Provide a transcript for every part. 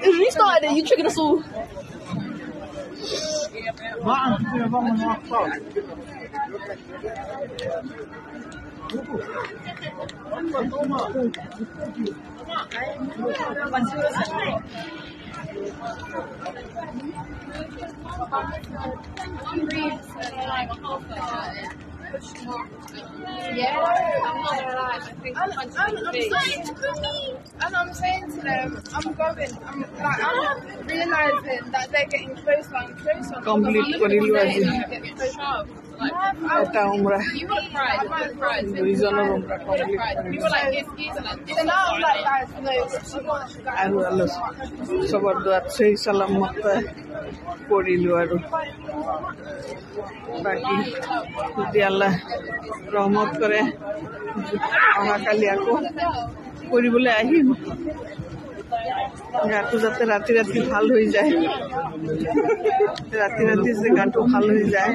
It's restarted. You triggered us all. Yeah, I'm not gonna lie. I think I'm saying to them, I'm realizing that they're getting closer and closer. Complete করিলো আজি এটা উমরা You were cried. দুইজনের উমরা complete You were like, excuse me. And I was like, guys, no, she wants to go. আৰু আল্লাহ সবৰ দোৱাত সেই সালামত কৰিলো আৰু বাকি যদি আল্লাহ ৰহমত কৰে অহাকালি আকৌ কৰিবলৈ আহিম গাটো যাতে ৰাতি ৰাতি ভাল হৈ যায় ৰাতি ৰাতি যে গাটো ভাল হৈ যায়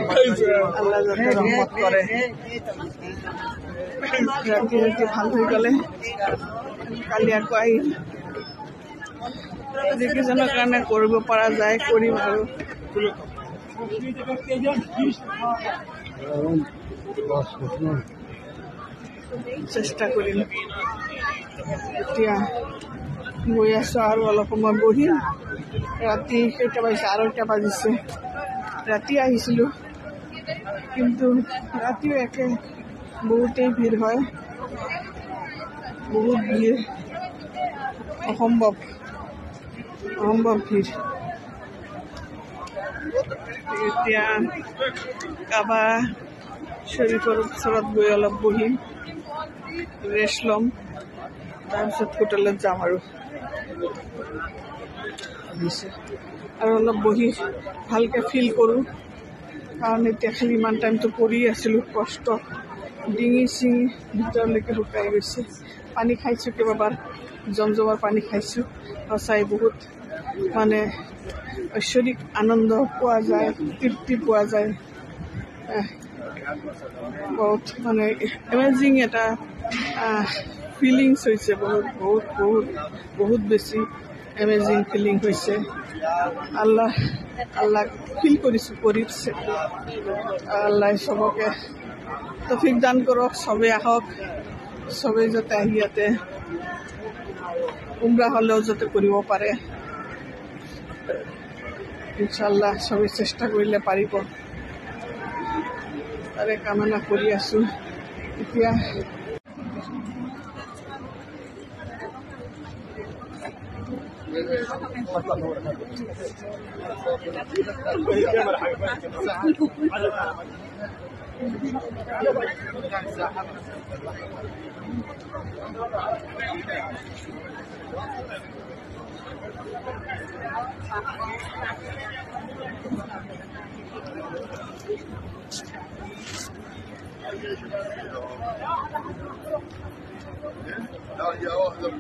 আল্লাহ যাতে ৰহমত কৰে ৰাতি ৰাতি ভাল হৈ গ'লে কালি আকৌ আহিম যিকেইজনৰ কাৰণে কৰিব পৰা যায় কৰিম আৰু চেষ্টা কৰিম এতিয়া গৈ আছো আৰু অলপ সময় বহিম ৰাতি কেইটা বাজিছে 2:30 বাজিছে ৰাতি আহিছিলোঁ কিন্তু ৰাতিও একে বহুতেই ভিৰ হয় বহুত ভিৰ অসম্ভৱ ভিৰ এতিয়া কাবা শৰীফৰ ওচৰত গৈ অলপ বহিম ৰেষ্ট ল'ম তাৰপিছত হোটেলত যাম আৰু অলপ বহি ভালকৈ ফিল কৰোঁ কাৰণ এতিয়া খালি ইমান টাইমটো পৰি আছিলোঁ কষ্ট ডিঙি চিঙি ভিতৰলৈকে শুকাই গৈছে পানী খাইছোঁ কেইবাবাৰ জমজমৰ পানী খাইছোঁ সঁচাই বহুত মানে ঐশ্বৰিক আনন্দ পোৱা যায় তৃপ্তি পোৱা যায় বহুত মানে এমেজিং এটা ফিলিংছ হৈছে বহুত বেছি এমেজিং ফিলিং হৈছে আল্লাহ ফিল কৰিছে আল্লাহ চবকে তৌফিক দান কৰক চবে আহক চবে যাতে আহি ইয়াতে উমৰা হ'লেও যাতে কৰিব পাৰে ইনশাআল্লাহ সবে চেষ্টা কৰিলে পাৰিব তাৰে কামনা কৰি আছো এতিয়া لا يا واحد